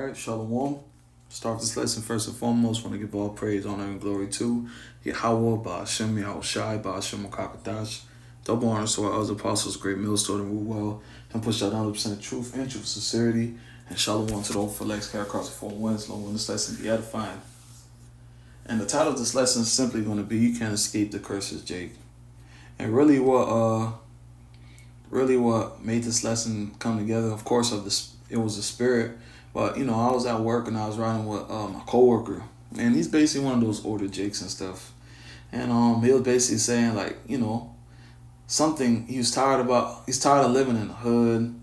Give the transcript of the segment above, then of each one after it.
right, Shalom. Start this lesson first and foremost. Want to give all praise, honor, and glory to Yahweh, Ba'ashem, Yahushai, Ba'ashem, Makakadash. Double honor to our other apostles, great millstone and rule well, and push out 100% truth and truth sincerity. And Shalom to the old for legs, carry across the four winds. Long when this lesson be edifying. And the title of this lesson is simply going to be "You Can't Escape the Curses, Jake." And really, what made this lesson come together, of course, it was the spirit. But I was at work and I was riding with my coworker, and he's basically one of those older Jakes and stuff. And he was basically saying, like, something he's tired of living in the hood,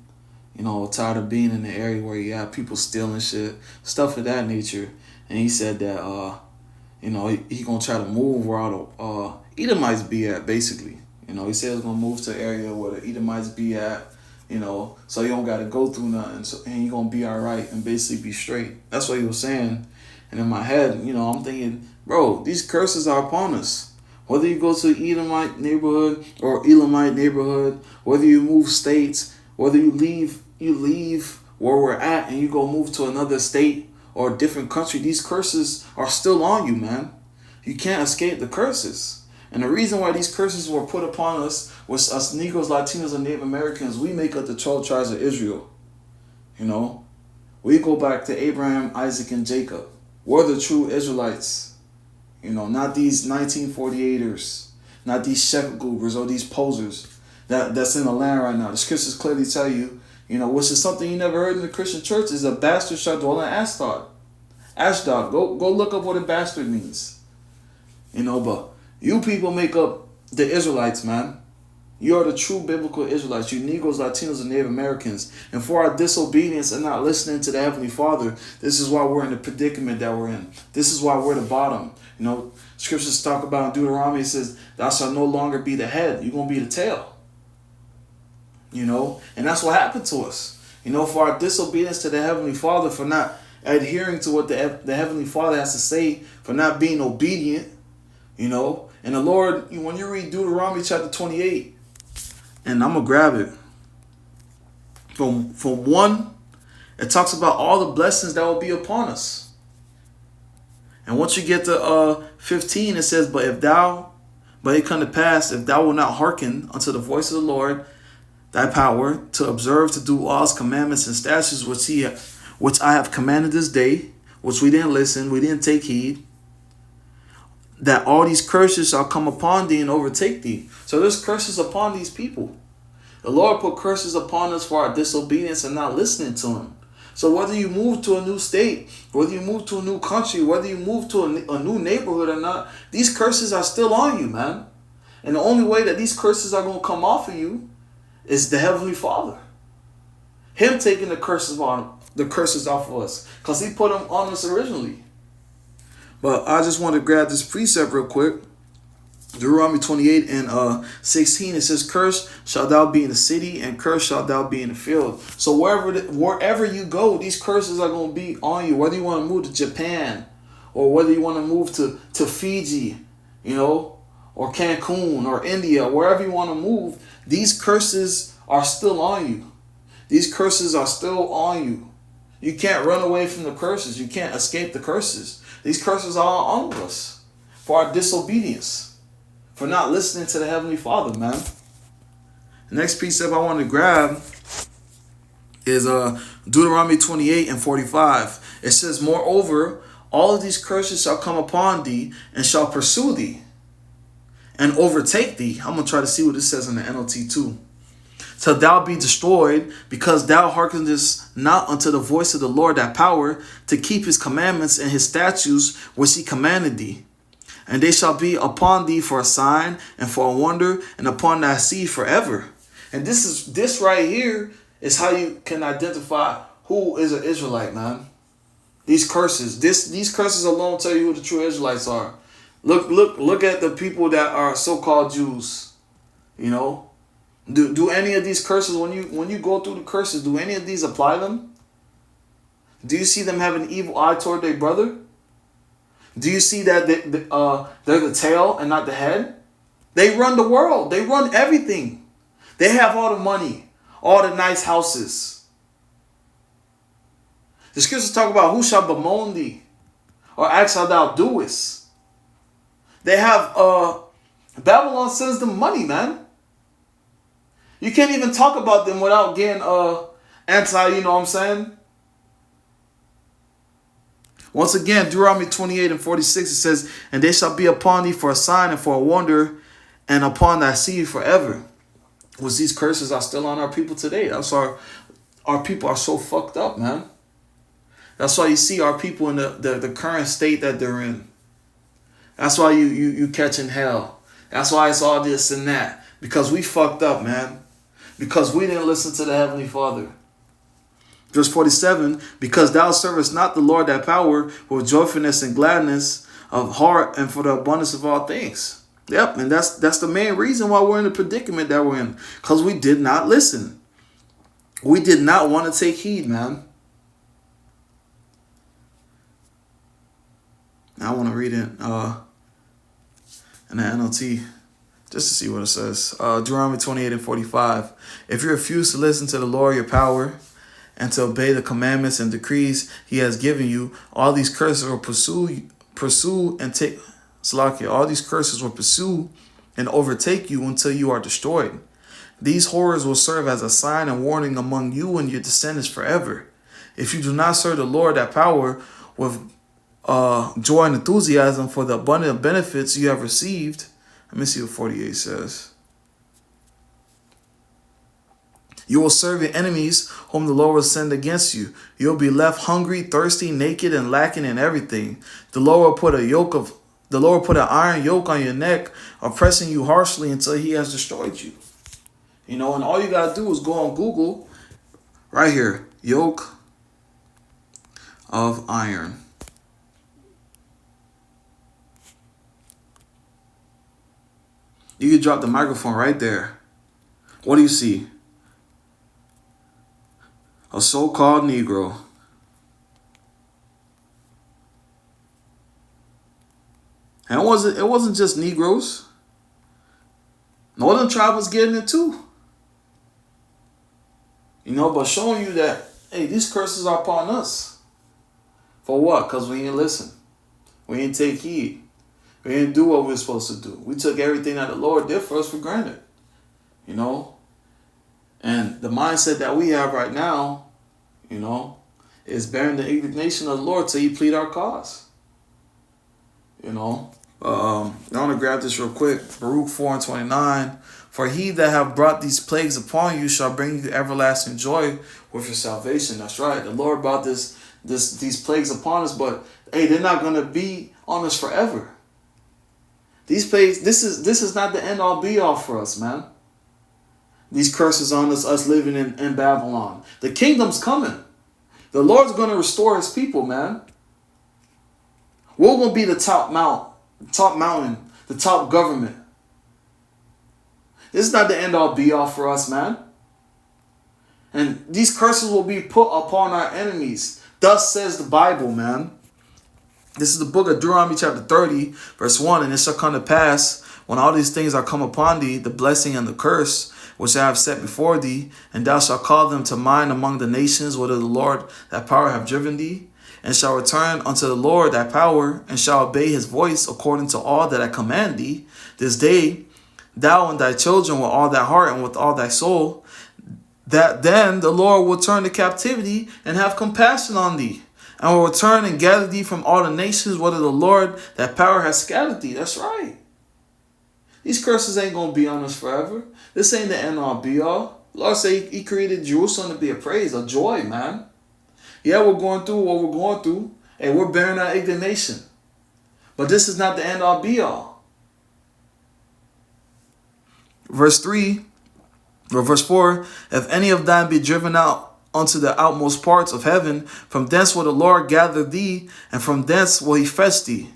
tired of being in the area where you have people stealing shit, stuff of that nature. And he said that he gonna try to move where all the Edomites be at, basically. He said he's gonna move to an area where the Edomites be at, so you don't gotta go through nothing, and you're gonna be alright and basically be straight. That's what he was saying. And in my head, I'm thinking, bro, these curses are upon us. Whether you go to the Edomite neighborhood or Elamite neighborhood, whether you move states, whether you leave where we're at and you go move to another state or a different country, these curses are still on you, man. You can't escape the curses. And the reason why these curses were put upon us was us Negroes, Latinos, and Native Americans. We make up the 12 tribes of Israel. We go back to Abraham, Isaac, and Jacob. We're the true Israelites. Not these 1948ers, not these shepherd goobers or these posers that's in the land right now. The scriptures clearly tell you, which is something you never heard in the Christian church, is a bastard shall dwell in Ashdod. Ashdod. Go look up what a bastard means. But you people make up the Israelites, man. You are the true biblical Israelites. You Negroes, Latinos, and Native Americans. And for our disobedience and not listening to the Heavenly Father, this is why we're in the predicament that we're in. This is why we're the bottom. Scriptures talk about in Deuteronomy, it says, thou shalt no longer be the head. You're going to be the tail. And that's what happened to us. For our disobedience to the Heavenly Father, for not adhering to what the Heavenly Father has to say, for not being obedient, And the Lord, when you read Deuteronomy chapter 28, and I'm going to grab it. From 1, it talks about all the blessings that will be upon us. And once you get to 15, it says, But it come to pass, if thou wilt not hearken unto the voice of the Lord, thy power, to observe, to do all his commandments and statutes which I have commanded this day, which we didn't listen, we didn't take heed, that all these curses shall come upon thee and overtake thee. So there's curses upon these people. The Lord put curses upon us for our disobedience and not listening to him. So whether you move to a new state, whether you move to a new country, whether you move to a new neighborhood or not, these curses are still on you, man. And the only way that these curses are going to come off of you is the Heavenly Father. Him taking the curses off of us, because he put them on us originally. But I just want to grab this precept real quick. Deuteronomy 28 and 16, it says, Cursed shalt thou be in the city, and cursed shalt thou be in the field. So wherever you go, these curses are going to be on you. Whether you want to move to Japan, or whether you want to move to Fiji, or Cancun, or India, wherever you want to move, these curses are still on you. These curses are still on you. You can't run away from the curses. You can't escape the curses. These curses are on us for our disobedience, for not listening to the Heavenly Father, man. The next precept I want to grab is Deuteronomy 28 and 45. It says, Moreover, all of these curses shall come upon thee and shall pursue thee and overtake thee. I'm going to try to see what it says in the NLT too. Till thou be destroyed, because thou hearkenest not unto the voice of the Lord thy power, to keep his commandments and his statutes which he commanded thee. And they shall be upon thee for a sign and for a wonder, and upon thy seed forever. And this right here is how you can identify who is an Israelite, man. These curses. These curses alone tell you who the true Israelites are. Look at the people that are so-called Jews. Do any of these curses, when you go through the curses, do any of these apply them? Do you see them have an evil eye toward their brother? Do you see that they're the tail and not the head? They run the world. They run everything. They have all the money, all the nice houses. The scriptures talk about who shall bemoan thee or ask how thou doest. They have Babylon sends them money, man. You can't even talk about them without getting anti, you know what I'm saying? Once again, Deuteronomy 28:46, it says, and they shall be upon thee for a sign and for a wonder, and upon thy seed forever. Was these curses are still on our people today. That's our people are so fucked up, man. That's why you see our people in the current state that they're in. That's why you catching hell. That's why it's all this and that. Because we fucked up, man. Because we didn't listen to the Heavenly Father. Verse 47, because thou servest not the Lord thy power with joyfulness and gladness of heart and for the abundance of all things. Yep, and that's the main reason why we're in the predicament that we're in. Because we did not listen. We did not want to take heed, man. Now I want to read it in the NLT just to see what it says. Deuteronomy 28:45. If you refuse to listen to the Lord your power and to obey the commandments and decrees he has given you, all these curses will pursue and take Salakia. All these curses will pursue and overtake you until you are destroyed. These horrors will serve as a sign and warning among you and your descendants forever. If you do not serve the Lord that power with joy and enthusiasm for the abundant benefits you have received. Let me see what 48 says. You will serve your enemies whom the Lord will send against you. You'll be left hungry, thirsty, naked, and lacking in everything. The Lord will put an iron yoke on your neck, oppressing you harshly until he has destroyed you. You know, and all you gotta do is go on Google, right here, yoke of iron. You can drop the microphone right there. What do you see? A so-called Negro. And it wasn't just Negroes. Northern tribe was getting it too. You know, but showing you that, hey, these curses are upon us. For what? Because we didn't listen. We didn't take heed. We didn't do what we were supposed to do. We took everything that the Lord did for us for granted. You know? And the mindset that we have right now, you know, is bearing the indignation of the Lord till he plead our cause. You know? I want to grab this real quick. Baruch 4:29. For he that have brought these plagues upon you shall bring you everlasting joy with your salvation. That's right. The Lord brought these plagues upon us, but hey, they're not going to be on us forever. These plagues, this is not the end all be all for us, man. These curses on us living in Babylon. The kingdom's coming. The Lord's going to restore his people, man. We're going to be the top mountain, the top government. This is not the end all be all for us, man. And these curses will be put upon our enemies. Thus says the Bible, man. This is the book of Deuteronomy chapter 30, verse 1. And it shall come to pass, when all these things are come upon thee, the blessing and the curse, which I have set before thee, and thou shalt call them to mind among the nations, whither the Lord thy power have driven thee, and shall return unto the Lord thy power, and shall obey his voice according to all that I command thee. This day, thou and thy children with all thy heart and with all thy soul, that then the Lord will turn the captivity and have compassion on thee, and will return and gather thee from all the nations, whether the Lord that power has scattered thee. That's right. These curses ain't going to be on us forever. This ain't the end all be all. Lord say he created Jerusalem to be a praise, a joy, man. Yeah, we're going through what we're going through, and we're bearing our indignation. But this is not the end all be all. Verse 4, if any of them be driven out unto the outmost parts of heaven, from thence will the Lord gather thee, and from thence will he fetch thee.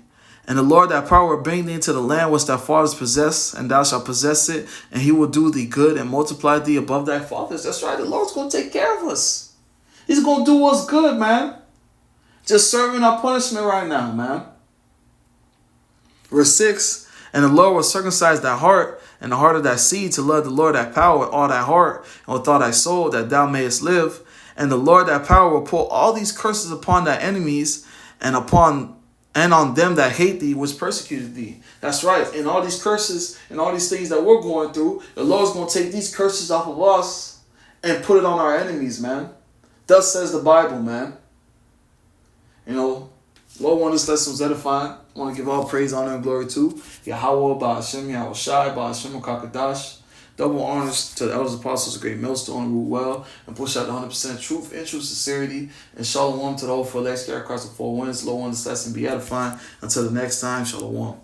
And the Lord thy power will bring thee into the land which thy fathers possessed, and thou shalt possess it, and he will do thee good and multiply thee above thy fathers. That's right, the Lord's going to take care of us. He's going to do us good, man. Just serving our punishment right now, man. Verse 6, and the Lord will circumcise thy heart and the heart of thy seed to love the Lord thy power with all thy heart and with all thy soul, that thou mayest live. And the Lord that power will put all these curses upon thy enemies and on them that hate thee, which persecuted thee. That's right. And all these curses and all these things that we're going through, the Lord's going to take these curses off of us and put it on our enemies, man. Thus says the Bible, man. You know, Lord wanted this lesson was edifying. I want to give all praise, honor, and glory to Yahweh, Ba'ashem, Yahweh Shai, Ba'ashem, Kakadash. Double honors to the elders, apostles, great millstone, rule well, and push out the 100% truth and true sincerity. And shalom to the whole for elect, across the four winds. Lord, want this lesson be edifying. Until the next time, shalom.